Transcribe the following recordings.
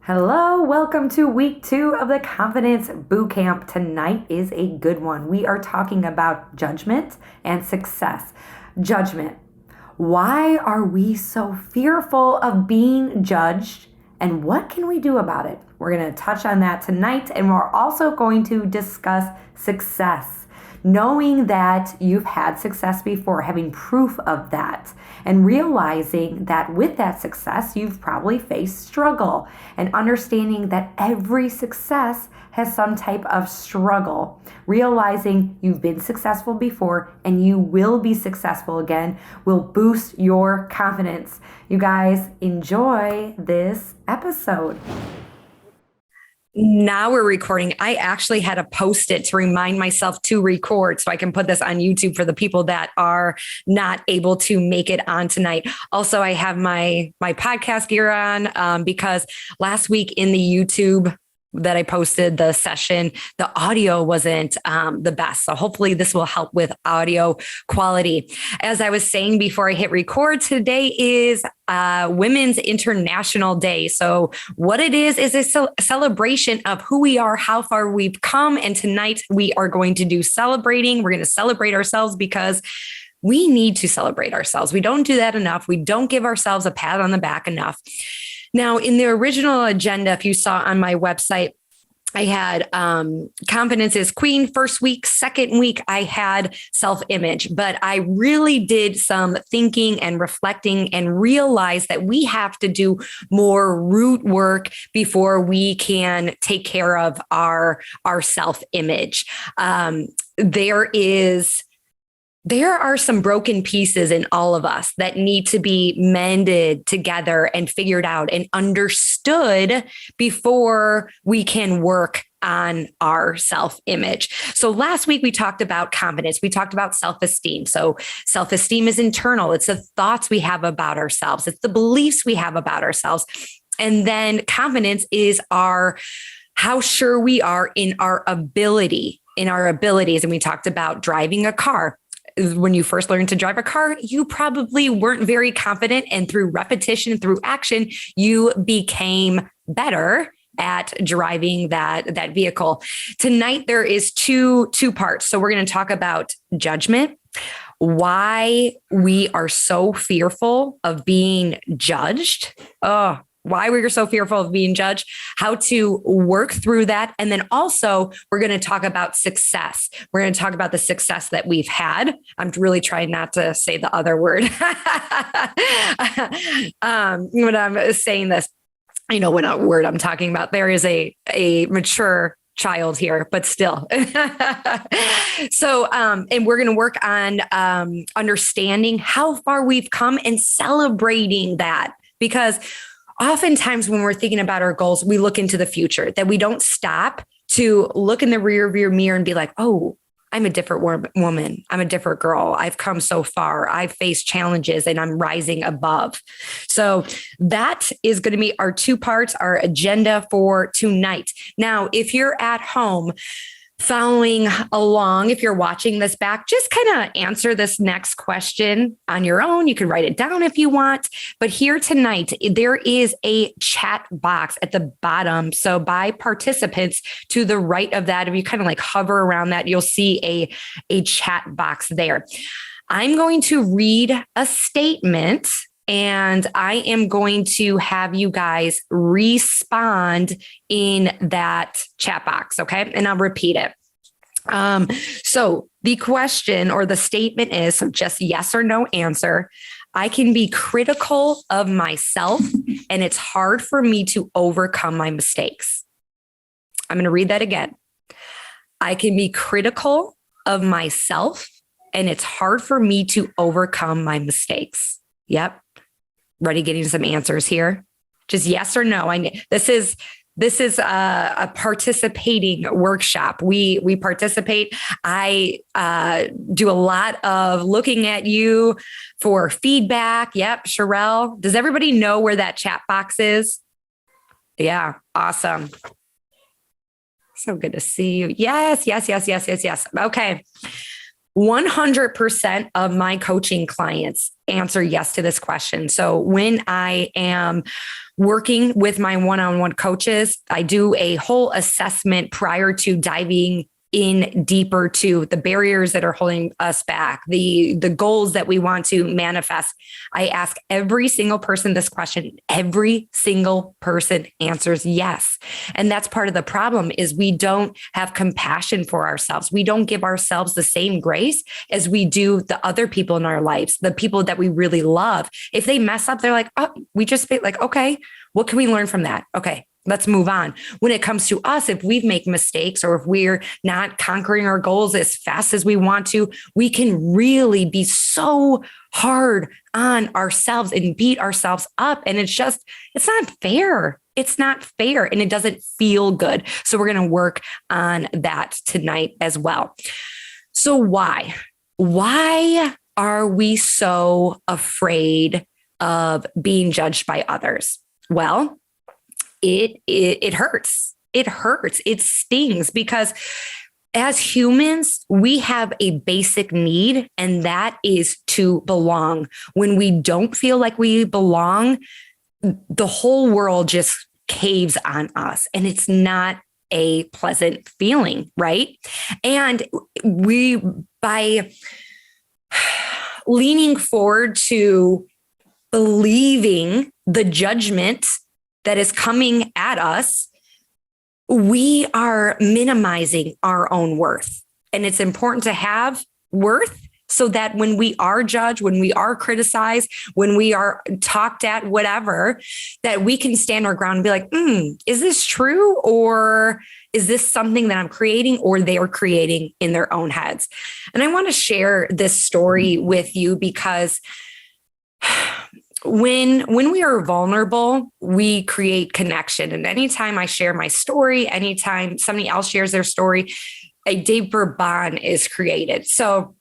Hello, welcome to week 2 of the Confidence Bootcamp. Tonight is a good one. We are talking about judgment and success. Judgment. Why are we so fearful of being judged? And what can we do about it? We're going to touch on that tonight, and we're also going to discuss success. Knowing that you've had success before, having proof of that, and realizing that with that success, you've probably faced struggle, and understanding that every success has some type of struggle. Realizing you've been successful before and you will be successful again will boost your confidence. You guys enjoy this episode. Now we're recording. I actually had to post it to remind myself to record so I can put this on YouTube for the people that are not able to make it on tonight. Also, I have my podcast gear on because last week in the YouTube that I posted the session, the audio wasn't the best. So hopefully this will help with audio quality. As I was saying before I hit record, today is Women's International Day. So what it is a celebration of who we are, how far we've come. And tonight we are going to do celebrating. We're going to celebrate ourselves because we need to celebrate ourselves. We don't do that enough. We don't give ourselves a pat on the back enough. Now, in the original agenda, if you saw on my website, I had confidence is queen first week. Second week, I had self-image, but I really did some thinking and reflecting and realized that we have to do more root work before we can take care of our self-image. There are some broken pieces in all of us that need to be mended together and figured out and understood before we can work on our self-image. So last week we talked about confidence. We talked about self-esteem. So self-esteem is internal. It's the thoughts we have about ourselves. It's the beliefs we have about ourselves. And then confidence is how sure we are in our abilities. And we talked about driving a car. When you first learned to drive a car, you probably weren't very confident. And through repetition, through action, you became better at driving that vehicle. Tonight, there is two parts. So we're going to talk about judgment, why we are so fearful of being judged. Why we're so fearful of being judged, how to work through that. And then also we're going to talk about success. We're going to talk about the success that we've had. I'm really trying not to say the other word. When I'm saying this, what word I'm talking about. There is a mature child here, but still. So, and we're going to work on understanding how far we've come and celebrating that, because oftentimes when we're thinking about our goals, we look into the future, that we don't stop to look in the rear view mirror and be like, oh, I'm a different woman. I'm a different girl. I've come so far. I've faced challenges and I'm rising above. So that is going to be our 2 parts, our agenda for tonight. Now, if you're at home, following along, if you're watching this back, just kind of answer this next question on your own. You can write it down if you want. But here tonight, there is a chat box at the bottom. So by participants to the right of that, if you kind of like hover around that, you'll see a chat box there. I'm going to read a statement and I am going to have you guys respond in that chat box. Okay. And I'll repeat it. So the question or the statement is, so just yes or no answer. I can be critical of myself and it's hard for me to overcome my mistakes. I'm going to read that again. I can be critical of myself and it's hard for me to overcome my mistakes. Yep. Ready getting some answers here. Just yes or no. This is a participating workshop. We participate. I do a lot of looking at you for feedback. Yep. Sherelle, does everybody know where that chat box is? Yeah. Awesome. So good to see you. Yes. Okay. 100% of my coaching clients answer yes to this question. So when I am working with my one-on-one coaches, I do a whole assessment prior to diving in deeper to the barriers that are holding us back, the goals that we want to manifest. I ask every single person this question. Every single person answers yes. And that's part of the problem is we don't have compassion for ourselves. We don't give ourselves the same grace as we do the other people in our lives, the people that we really love. If they mess up, they're like, oh, we just be like, okay, what can we learn from that? Okay, let's move on. When it comes to us, if we make mistakes or if we're not conquering our goals as fast as we want to, we can really be so hard on ourselves and beat ourselves up. And it's not fair. It's not fair and it doesn't feel good. So we're going to work on that tonight as well. So why? Why are we so afraid of being judged by others? Well, it hurts. It hurts. It stings because as humans, we have a basic need, and that is to belong. When we don't feel like we belong, the whole world just caves on us, and it's not a pleasant feeling, right? And by leaning forward to believing the judgment that is coming at us, we are minimizing our own worth. And it's important to have worth so that when we are judged, when we are criticized, when we are talked at, whatever, that we can stand our ground and be like, is this true? Or is this something that I'm creating or they are creating in their own heads? And I want to share this story with you because when we are vulnerable, we create connection. And anytime I share my story, anytime somebody else shares their story, a deeper bond is created. So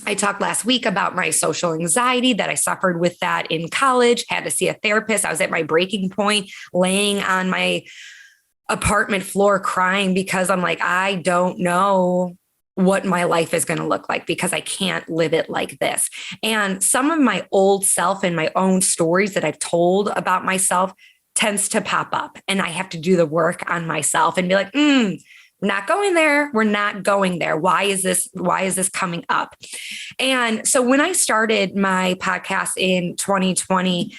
I talked last week about my social anxiety that I suffered with that in college, had to see a therapist. I was at my breaking point, laying on my apartment floor crying because I'm like, I don't know what my life is going to look like because I can't live it like this. And some of my old self and my own stories that I've told about myself tends to pop up, and I have to do the work on myself and be like, we're not going there. We're not going there. Why is this coming up? And so when I started my podcast in 2020,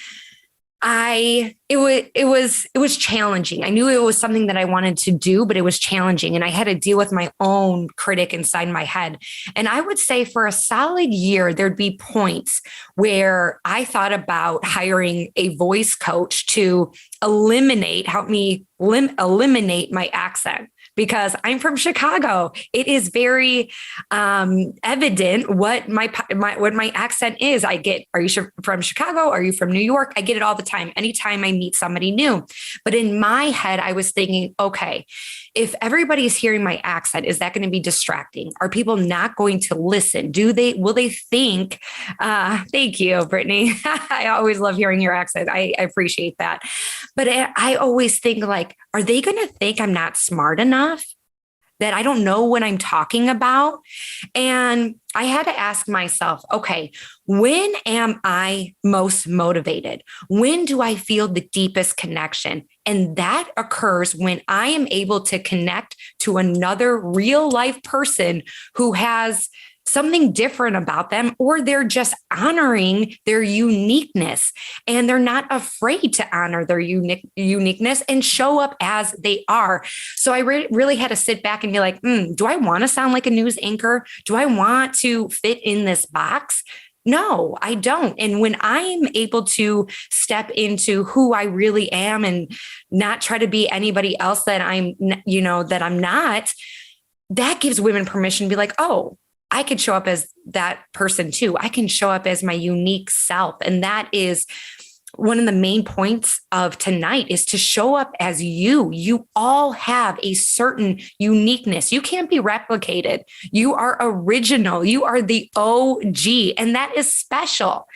it was challenging. I knew it was something that I wanted to do, but it was challenging. And I had to deal with my own critic inside my head. And I would say for a solid year, there'd be points where I thought about hiring a voice coach to help me eliminate my accent. Because I'm from Chicago, it is very evident what my accent is. I get, are you from Chicago? Are you from New York? I get it all the time, anytime I meet somebody new. But in my head, I was thinking, okay, if everybody's hearing my accent, is that going to be distracting? Are people not going to listen? Will they think, thank you, Brittany. I always love hearing your accent. I appreciate that. But I always think like, are they going to think I'm not smart enough? That I don't know what I'm talking about? And I had to ask myself, okay, when am I most motivated? When do I feel the deepest connection? And that occurs when I am able to connect to another real life person who has something different about them, or they're just honoring their uniqueness and they're not afraid to honor their uniqueness and show up as they are. So I really had to sit back and be like, do I want to sound like a news anchor? Do I want to fit in this box? No, I don't. And when I'm able to step into who I really am and not try to be anybody else that I'm not, that gives women permission to be like, oh, I could show up as that person too. I can show up as my unique self. And that is one of the main points of tonight, is to show up as you. You all have a certain uniqueness. You can't be replicated. You are original. You are the OG, and that is special.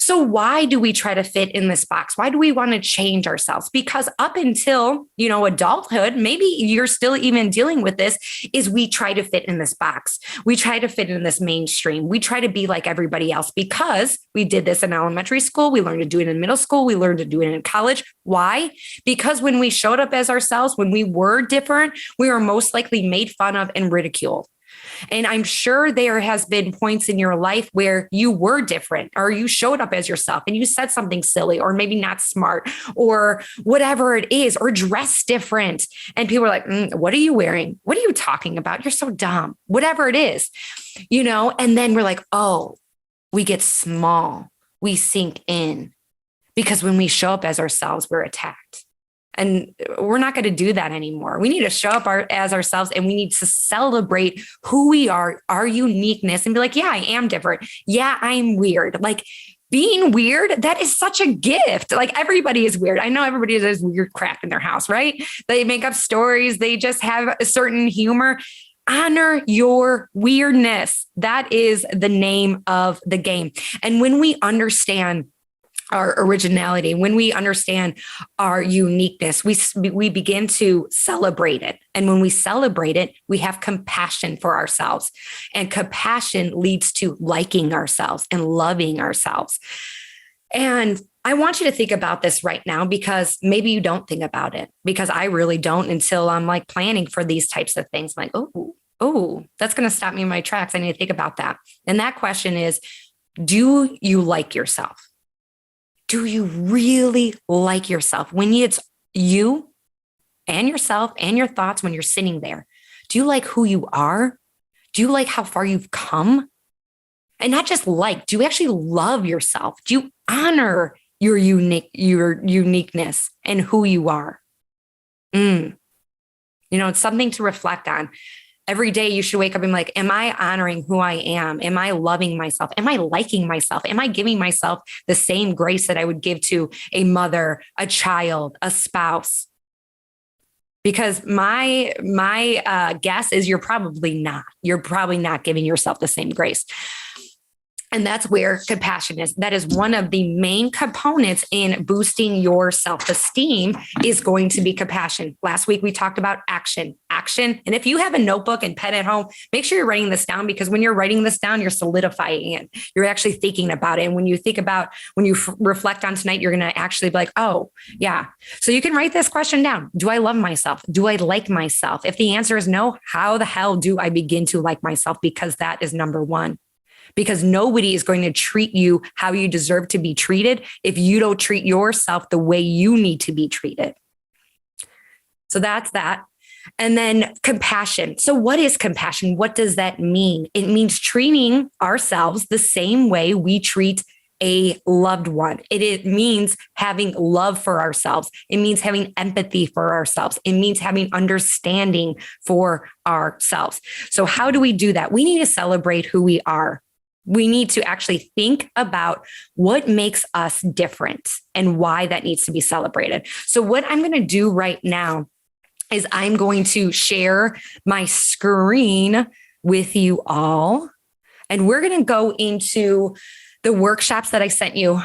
So why do we try to fit in this box? Why do we want to change ourselves? Because up until, adulthood, maybe you're still even dealing with this, is we try to fit in this box. We try to fit in this mainstream. We try to be like everybody else because we did this in elementary school. We learned to do it in middle school. We learned to do it in college. Why? Because when we showed up as ourselves, when we were different, we were most likely made fun of and ridiculed. And I'm sure there has been points in your life where you were different or you showed up as yourself and you said something silly or maybe not smart or whatever it is, or dressed different. And people are like, what are you wearing? What are you talking about? You're so dumb, whatever it is, and then we're like, oh, we get small, we sink in, because when we show up as ourselves, we're attacked. And we're not going to do that anymore. We need to show up as ourselves, and we need to celebrate who we are, our uniqueness, and be like, yeah, I am different. Yeah, I'm weird. Like, being weird, that is such a gift. Like, everybody is weird. I know everybody does weird crap in their house, right? They make up stories. They just have a certain humor. Honor your weirdness. That is the name of the game. And when we understand our originality, when we understand our uniqueness, we begin to celebrate it. And when we celebrate it, we have compassion for ourselves. And compassion leads to liking ourselves and loving ourselves. And I want you to think about this right now, because maybe you don't think about it, because I really don't until I'm like planning for these types of things. I'm like, oh, that's going to stop me in my tracks. I need to think about that. And that question is, do you like yourself? Do you really like yourself? When it's you and yourself and your thoughts, when you're sitting there, do you like who you are? Do you like how far you've come? And not just like, do you actually love yourself? Do you honor your uniqueness and who you are? It's something to reflect on. Every day you should wake up and be like, am I honoring who I am? Am I loving myself? Am I liking myself? Am I giving myself the same grace that I would give to a mother, a child, a spouse? Because my guess is you're probably not. You're probably not giving yourself the same grace. And that's where compassion is. That is one of the main components in boosting your self-esteem, is going to be compassion. Last week, we talked about action. And if you have a notebook and pen at home, make sure you're writing this down, because when you're writing this down, you're solidifying it. You're actually thinking about it. And when you think about, when you reflect on tonight, you're going to actually be like, oh, yeah. So you can write this question down. Do I love myself? Do I like myself? If the answer is no, how the hell do I begin to like myself? Because that is number one. Because nobody is going to treat you how you deserve to be treated if you don't treat yourself the way you need to be treated. So that's that. And then compassion. So what is compassion? What does that mean? It means treating ourselves the same way we treat a loved one. It means having love for ourselves. It means having empathy for ourselves. It means having understanding for ourselves. So how do we do that? We need to celebrate who we are. We need to actually think about what makes us different and why that needs to be celebrated. So what I'm going to do right now is I'm going to share my screen with you all, and we're going to go into the workshops that I sent you.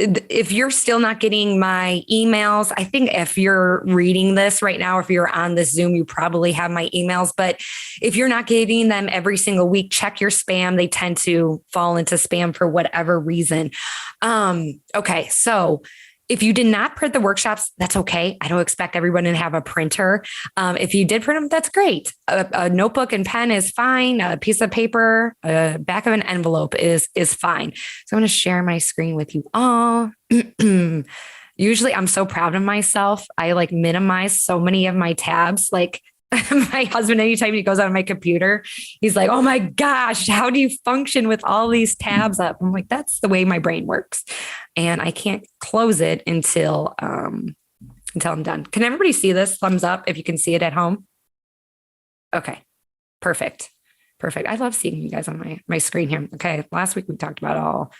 If you're still not getting my emails, I think if you're reading this right now, if you're on this Zoom, you probably have my emails. But if you're not getting them every single week, check your spam. They tend to fall into spam for whatever reason. Okay, so if you did not print the workshops, that's okay. I don't expect everyone to have a printer. If you did print them, that's great. A notebook and pen is fine. A piece of paper, back of an envelope is fine. So I'm going to share my screen with you all. Usually I'm so proud of myself. I like minimize so many of my tabs. Like my husband, anytime he goes on my computer, he's like, oh my gosh, how do you function with all these tabs up? I'm like, that's the way my brain works. And I can't close it until I'm done. Can everybody see this? Thumbs up if you can see it at home. Okay, perfect. I love seeing you guys on my screen here. Okay, last week we talked about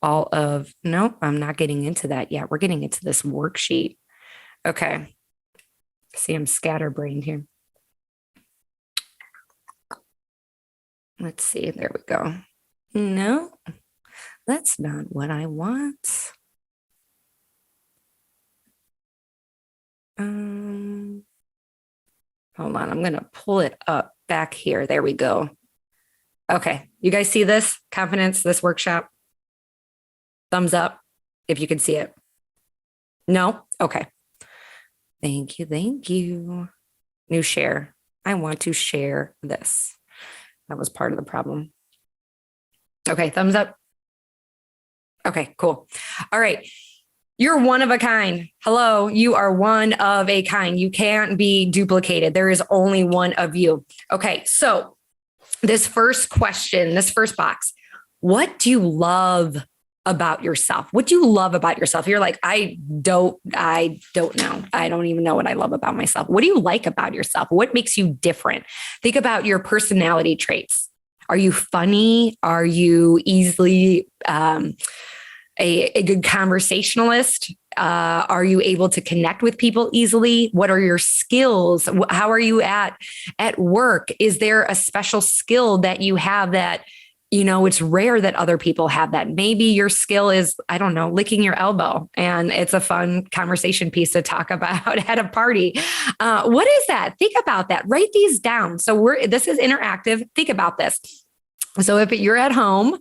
all of, no, I'm not getting into that yet. We're getting into this worksheet. Okay, see, I'm scatterbrained here. Let's see, there we go. No, That's not what I want. Hold on, I'm going to pull it up back here. There we go. Okay, you guys see this? Confidence, this workshop? Thumbs up if you can see it. No? Okay. Thank you. Thank you. New share. I want to share this. That was part of the problem. Okay, thumbs up. Okay, cool. All right. You're one of a kind. Hello, you are one of a kind. You can't be duplicated. There is only one of you. Okay, so this first question, this first box, what do you love about yourself? What do you love about yourself? You're like, I don't know. I don't even know what I love about myself. What do you like about yourself? What makes you different? Think about your personality traits. Are you funny? Are you easily a good conversationalist? Are you able to connect with people easily? What are your skills? How are you at work? Is there a special skill that you have that, you know, it's rare that other people have that? Maybe your skill is, I don't know, licking your elbow, and it's a fun conversation piece to talk about at a party. What is that? Think about that. Write these down. So this is interactive. Think about this. So if you're at home,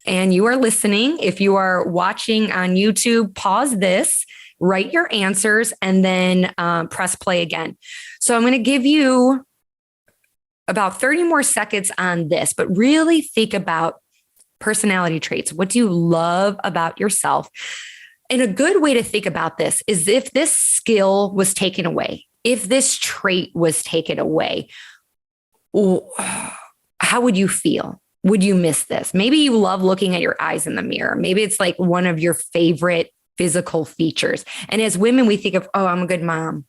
and you are listening, if you are watching on YouTube, pause this, write your answers, and then press play again. So I'm going to give you about 30 more seconds on this, but really think about personality traits. What do you love about yourself? And a good way to think about this is if this skill was taken away, if this trait was taken away, how would you feel? Would you miss this? Maybe you love looking at your eyes in the mirror. Maybe it's like one of your favorite physical features. And as women, we think of, oh, I'm a good mom.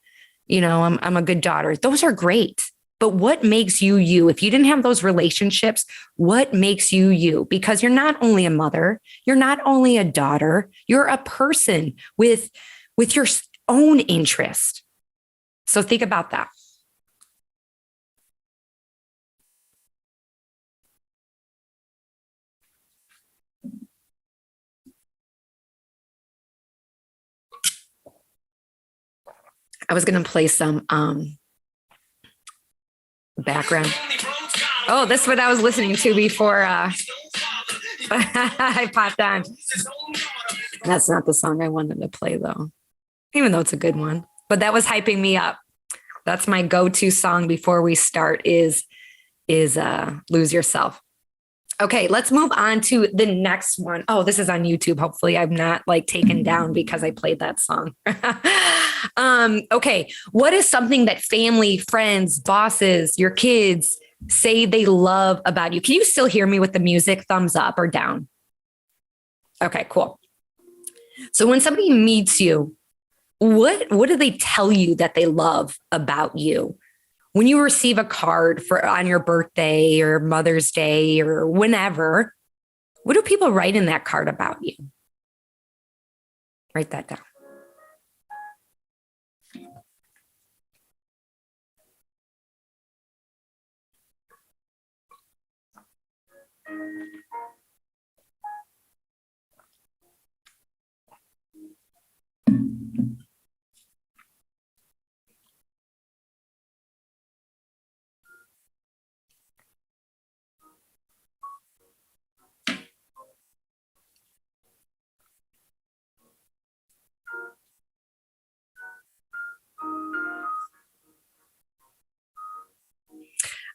You know, I'm a good daughter. Those are great. But what makes you you? If you didn't have those relationships, what makes you you? Because you're not only a mother, you're not only a daughter, you're a person with your own interest. So think about that. I was going to play some background. Oh, this is what I was listening to before I popped on. That's not the song I wanted to play, though, even though it's a good one. But that was hyping me up. That's my go-to song before we start is Lose Yourself. Okay, let's move on to the next one. Oh, this is on YouTube. Hopefully I'm not like taken down because I played that song. Okay, what is something that family, friends, bosses, your kids say they love about you? Can you still hear me with the music? Thumbs up or down? Okay, cool. So when somebody meets you, what do they tell you that they love about you? When you receive a card on your birthday or Mother's Day or whenever, what do people write in that card about you? Write that down.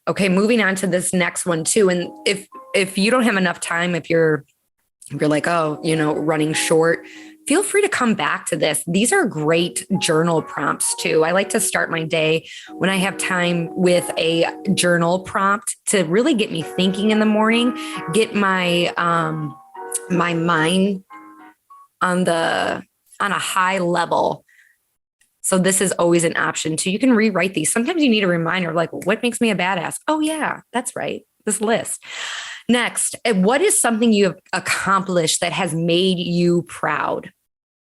Okay, moving on to this next one too. And if you don't have enough time, if you're like, oh, you know, running short, feel free to come back to this. These are great journal prompts too. I like to start my day when I have time with a journal prompt to really get me thinking in the morning, get my my mind on a high level. So this is always an option too. You can rewrite these. Sometimes you need a reminder of like, what makes me a badass? Oh yeah, that's right. This list. Next, what is something you have accomplished that has made you proud?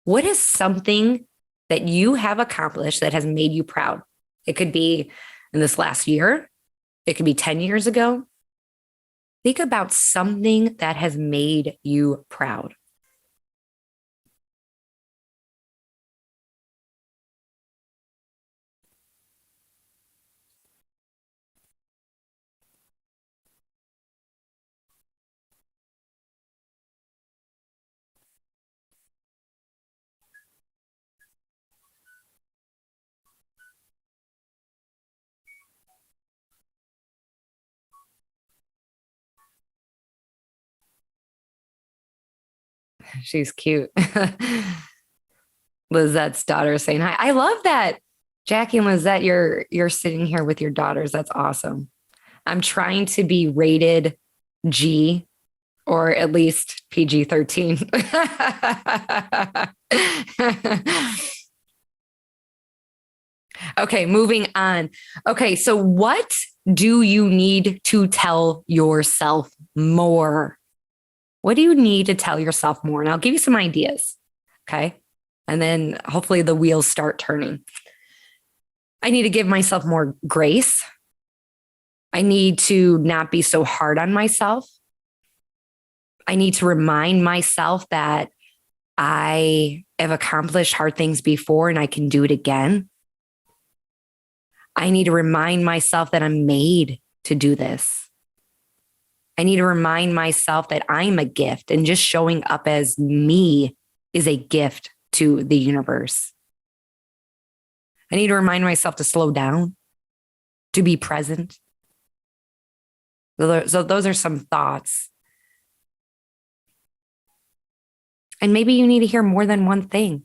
What is something that you have accomplished that has made you proud? It could be in this last year. It could be 10 years ago. Think about something that has made you proud. She's cute. Lizette's daughter saying hi. I love that. Jackie and Lizette, you're sitting here with your daughters. That's awesome. I'm trying to be rated G or at least PG 13. Okay, moving on. Okay, so what do you need to tell yourself more? What do you need to tell yourself more? And I'll give you some ideas. Okay. And then hopefully the wheels start turning. I need to give myself more grace. I need to not be so hard on myself. I need to remind myself that I have accomplished hard things before and I can do it again. I need to remind myself that I'm made to do this. I need to remind myself that I'm a gift and just showing up as me is a gift to the universe. I need to remind myself to slow down, to be present. So those are some thoughts. And maybe you need to hear more than one thing.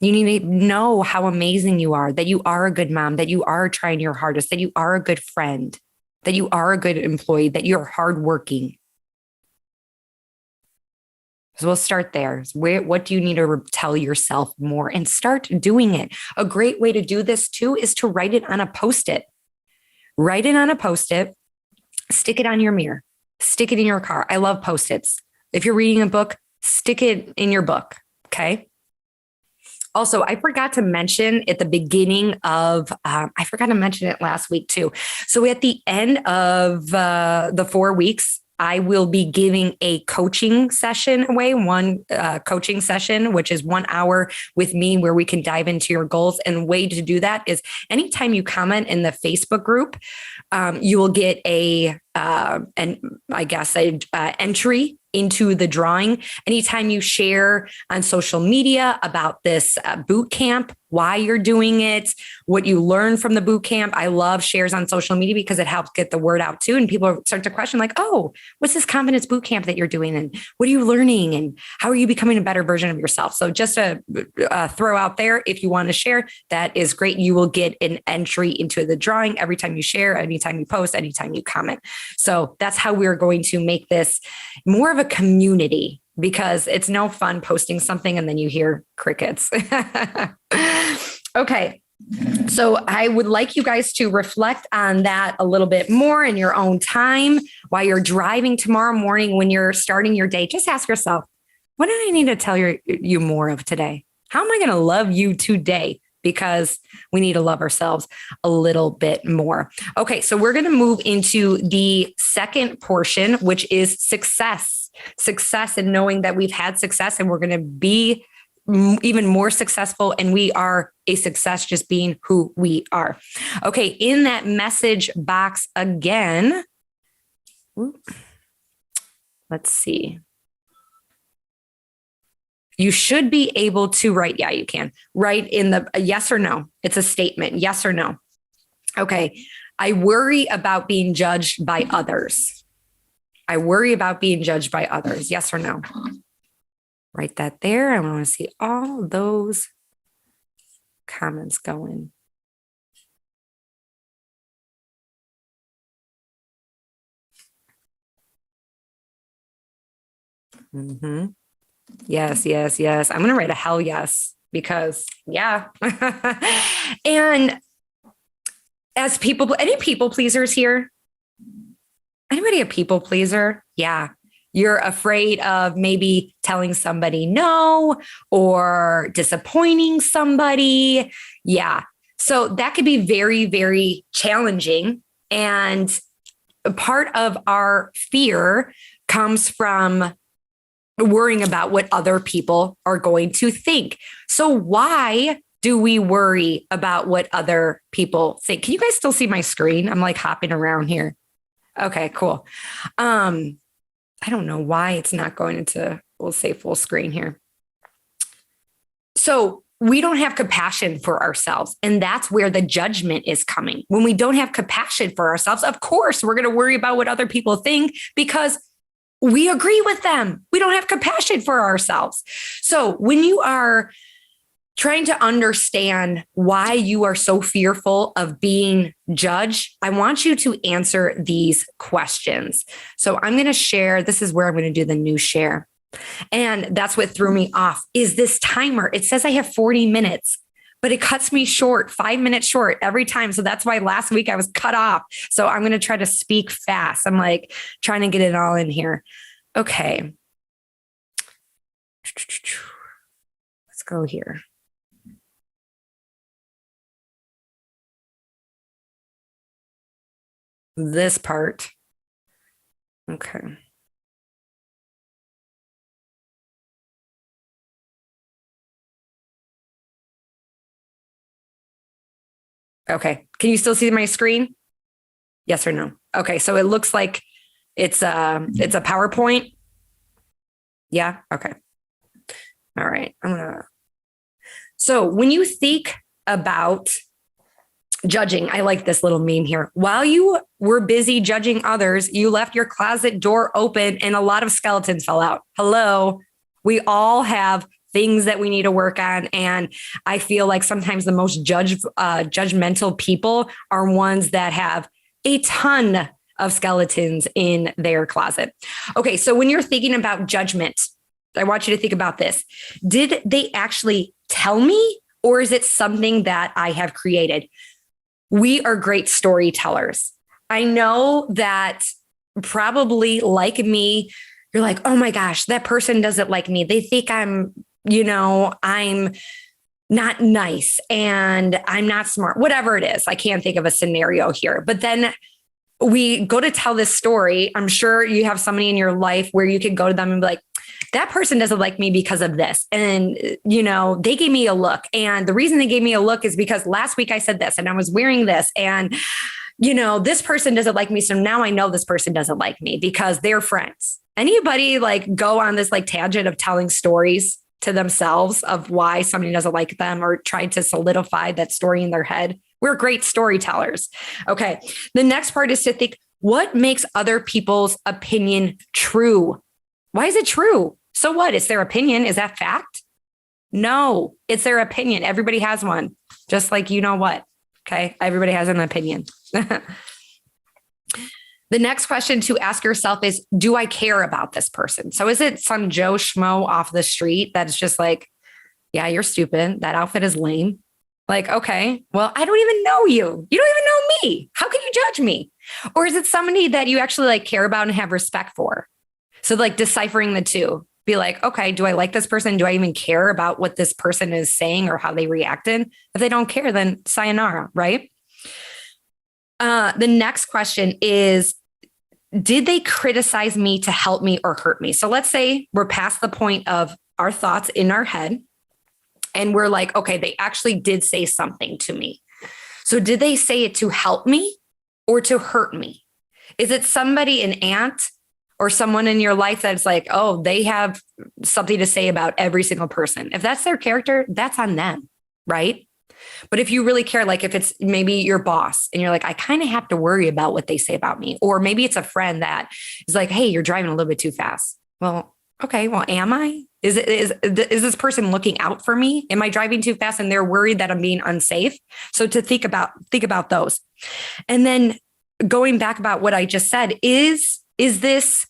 You need to know how amazing you are, that you are a good mom, that you are trying your hardest, that you are a good friend, that you are a good employee, that you're hardworking. So we'll start there. What do you need to tell yourself more and start doing it? A great way to do this too is to write it on a Post-it. Write it on a Post-it, stick it on your mirror, stick it in your car. I love Post-its. If you're reading a book, stick it in your book. Okay. Also, I forgot to mention at the beginning of, I forgot to mention it last week too. So at the end of the 4 weeks, I will be giving a coaching session away, one coaching session, which is 1 hour with me where we can dive into your goals. And way to do that is anytime you comment in the Facebook group, you will get a entry into the drawing. Anytime you share on social media about this boot camp, why you're doing it, what you learn from the boot camp. I love shares on social media because it helps get the word out too. And people start to question like, oh, what's this confidence boot camp that you're doing? And what are you learning? And how are you becoming a better version of yourself? So just to throw out there, if you want to share, that is great. You will get an entry into the drawing every time you share, anytime you post, anytime you comment. So that's how we're going to make this more of a community, because it's no fun posting something and then you hear crickets. Okay. So I would like you guys to reflect on that a little bit more in your own time while you're driving tomorrow morning when you're starting your day. Just ask yourself, what do I need to tell you more of today? How am I going to love you today? Because we need to love ourselves a little bit more. Okay, so we're going to move into the second portion, which is success. Success and knowing that we've had success and we're going to be even more successful, and we are a success just being who we are. Okay, in that message box again, let's see. You should be able to write, yeah, you can write in the yes or no. It's a statement, yes or no. Okay, I worry about being judged by others. I worry about being judged by others, yes or no. Write that there. I want to see all those comments going. Mm-hmm. Yes, yes, yes. I'm going to write a hell yes, because yeah. And as people, any people pleasers here? Anybody a people pleaser? Yeah. You're afraid of maybe telling somebody no or disappointing somebody. Yeah. So that could be very, very challenging. And part of our fear comes from worrying about what other people are going to think. So why do we worry about what other people think? Can you guys still see my screen? I'm like hopping around here. Okay, cool. I don't know why it's not going into, we'll say full screen here. So we don't have compassion for ourselves. And that's where the judgment is coming. When we don't have compassion for ourselves, of course, we're going to worry about what other people think because we agree with them. We don't have compassion for ourselves. So when you are trying to understand why you are so fearful of being judged, I want you to answer these questions. So I'm going to share, this is where I'm going to do the new share. And that's what threw me off is this timer. It says I have 40 minutes, but it cuts me short, 5 minutes short every time. So that's why last week I was cut off. So I'm going to try to speak fast. I'm like trying to get it all in here. Okay. Let's go here. This part. Okay. Okay. Can you still see my screen? Yes or no? Okay. So it looks like it's a PowerPoint. Yeah. Okay. All right. So when you think about judging, I like this little meme here. While you were busy judging others, you left your closet door open and a lot of skeletons fell out. Hello. We all have things that we need to work on. And I feel like sometimes the most judgmental people are ones that have a ton of skeletons in their closet. Okay. So when you're thinking about judgment, I want you to think about this. Did they actually tell me, or is it something that I have created? We are great storytellers. I know that probably like me, you're like, oh my gosh, that person doesn't like me. They think I'm not nice and I'm not smart, whatever it is. I can't think of a scenario here, but then we go to tell this story. I'm sure you have somebody in your life where you can go to them and be like, that person doesn't like me because of this. And, they gave me a look. And the reason they gave me a look is because last week I said this and I was wearing this and, this person doesn't like me. So now I know this person doesn't like me because they're friends. Anybody like go on this like tangent of telling stories to themselves of why somebody doesn't like them or trying to solidify that story in their head? We're great storytellers. Okay. The next part is to think, what makes other people's opinion true? Why is it true? So what? It's their opinion. Is that fact? No, it's their opinion. Everybody has one, just like you know what. Okay. Everybody has an opinion. The next question to ask yourself is, do I care about this person? So is it some Joe Schmo off the street that's just like, yeah, you're stupid. That outfit is lame. Like, okay, well, I don't even know you. You don't even know me. How can you judge me? Or is it somebody that you actually like care about and have respect for? So like deciphering the two, be like, okay, do I like this person? Do I even care about what this person is saying or how they reacted? If they don't care, then sayonara, right? The next question is, did they criticize me to help me or hurt me? So let's say we're past the point of our thoughts in our head and we're like, okay, they actually did say something to me. So did they say it to help me or to hurt me? Is it somebody, an aunt or someone in your life that's like, oh, they have something to say about every single person? If that's their character, that's on them, right? But if you really care, like if it's maybe your boss and you're like, I kind of have to worry about what they say about me. Or maybe it's a friend that is like, hey, you're driving a little bit too fast. Well, okay, well, am I? Is this person looking out for me? Am I driving too fast and they're worried that I'm being unsafe? So to think about those. And then going back about what I just said, is this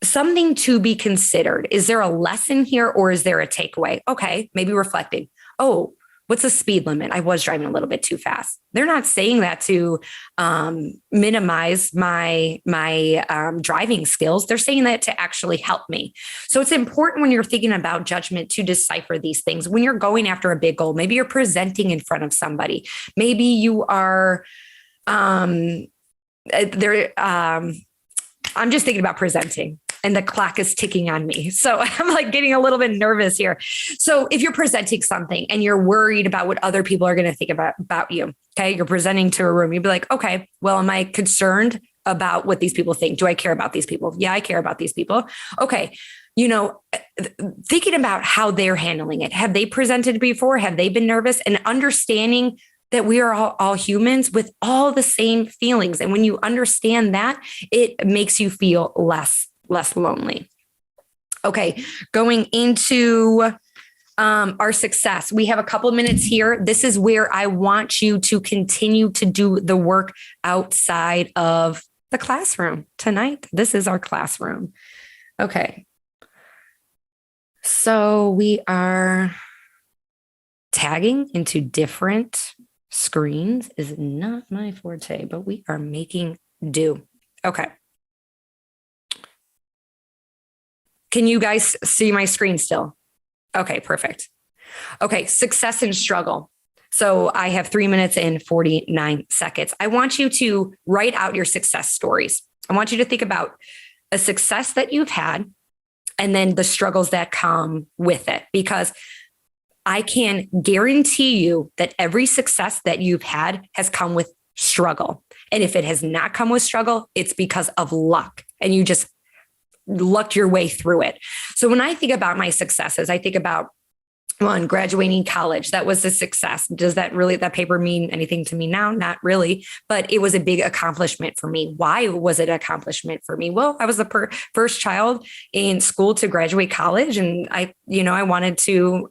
something to be considered? Is there a lesson here or is there a takeaway? Okay, maybe reflecting. Oh, what's the speed limit? I was driving a little bit too fast. They're not saying that to minimize my driving skills. They're saying that to actually help me. So it's important when you're thinking about judgment to decipher these things. When you're going after a big goal, maybe you're presenting in front of somebody. Maybe you are I'm just thinking about presenting and the clock is ticking on me. So I'm like getting a little bit nervous here. So if you're presenting something and you're worried about what other people are going to think about you, okay, you're presenting to a room, you'd be like, okay, well, am I concerned about what these people think? Do I care about these people? Yeah, I care about these people. Okay. Thinking about how they're handling it. Have they presented before? Have they been nervous? And understanding that we are all humans with all the same feelings. And when you understand that, it makes you feel less lonely. Okay, going into our success. We have a couple of minutes here. This is where I want you to continue to do the work outside of the classroom tonight. This is our classroom. Okay. So we are tagging into different screens is not my forte, but we are making do. Okay. Can you guys see my screen still? Okay, perfect. Okay, success and struggle. So I have 3 minutes and 49 seconds. I want you to write out your success stories. I want you to think about a success that you've had and then the struggles that come with it, because I can guarantee you that every success that you've had has come with struggle. And if it has not come with struggle, it's because of luck and you just lucked your way through it. So when I think about my successes, I think about one, graduating college. That was a success. Does that paper mean anything to me now? Not really, but it was a big accomplishment for me. Why was it an accomplishment for me? Well, I was the first child in school to graduate college. And I wanted to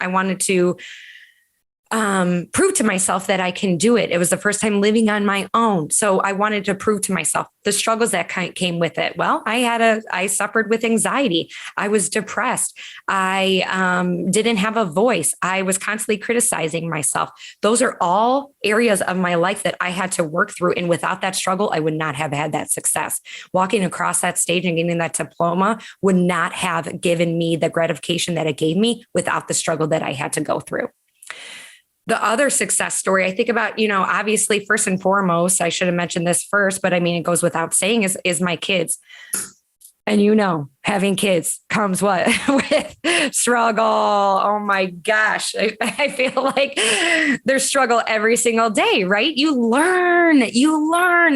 prove to myself that I can do it. It was the first time living on my own. So I wanted to prove to myself the struggles that came with it. Well, I suffered with anxiety. I was depressed. I didn't have a voice. I was constantly criticizing myself. Those are all areas of my life that I had to work through. And without that struggle, I would not have had that success. Walking across that stage and getting that diploma would not have given me the gratification that it gave me without the struggle that I had to go through. The other success story I think about, obviously, first and foremost, I should have mentioned this first, but I mean, it goes without saying is my kids. And having kids comes what? With struggle. Oh my gosh. I feel like there's struggle every single day, right? You learn.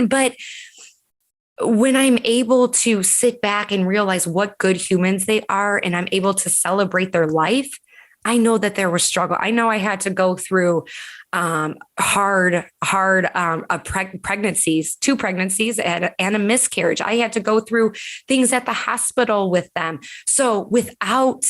But when I'm able to sit back and realize what good humans they are, and I'm able to celebrate their life, I know that there was struggle. I know I had to go through hard pregnancies, 2 pregnancies and a miscarriage. I had to go through things at the hospital with them. So without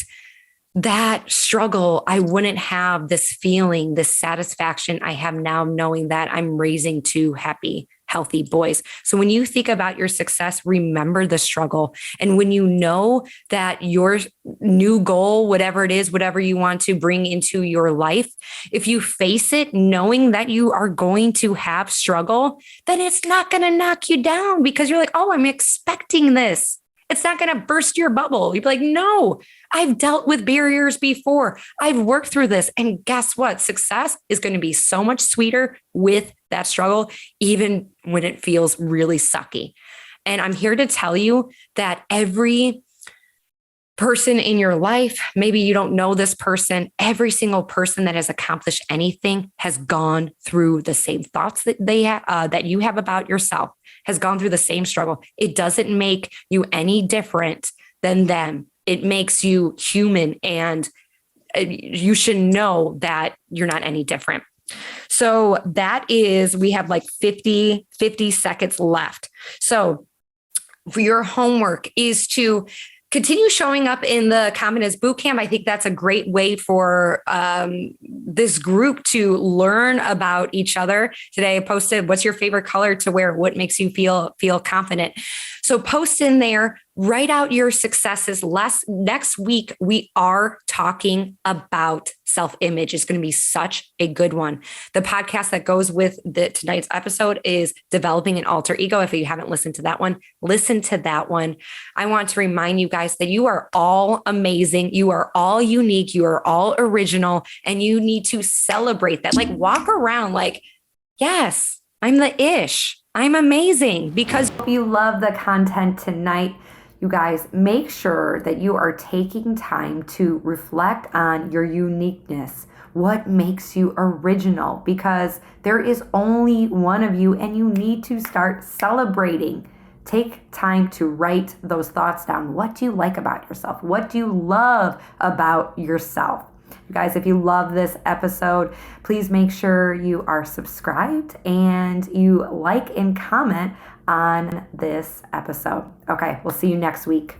that struggle, I wouldn't have this feeling, this satisfaction I have now, knowing that I'm raising 2 happy, healthy boys. So when you think about your success, remember the struggle. And when you know that your new goal, whatever it is, whatever you want to bring into your life, if you face it knowing that you are going to have struggle, then it's not going to knock you down, because you're like, oh, I'm expecting this. It's not going to burst your bubble. You'd be like, no, I've dealt with barriers before. I've worked through this. And guess what? Success is going to be so much sweeter with that struggle, even when it feels really sucky. And I'm here to tell you that every person in your life, maybe you don't know this person, every single person that has accomplished anything has gone through the same thoughts that that you have about yourself, has gone through the same struggle. It doesn't make you any different than them. It makes you human, and you should know that you're not any different. So we have like 50 seconds left. So for your homework is to continue showing up in the Confidence Bootcamp. I think that's a great way for this group to learn about each other. Today I posted, what's your favorite color to wear? What makes you feel confident? So post in there, write out your successes. Next week, we are talking about self-image. It's going to be such a good one. The podcast that goes with tonight's episode is Developing an Alter Ego. If you haven't listened to that one, listen to that one. I want to remind you guys that you are all amazing. You are all unique. You are all original, and you need to celebrate that. Like, walk around like, yes, I'm the ish. I'm amazing because If you love the content tonight, you guys, make sure that you are taking time to reflect on your uniqueness. What makes you original? Because there is only one of you and you need to start celebrating. Take time to write those thoughts down. What do you like about yourself? What do you love about yourself? You guys, if you love this episode, please make sure you are subscribed and you like and comment on this episode. Okay, we'll see you next week.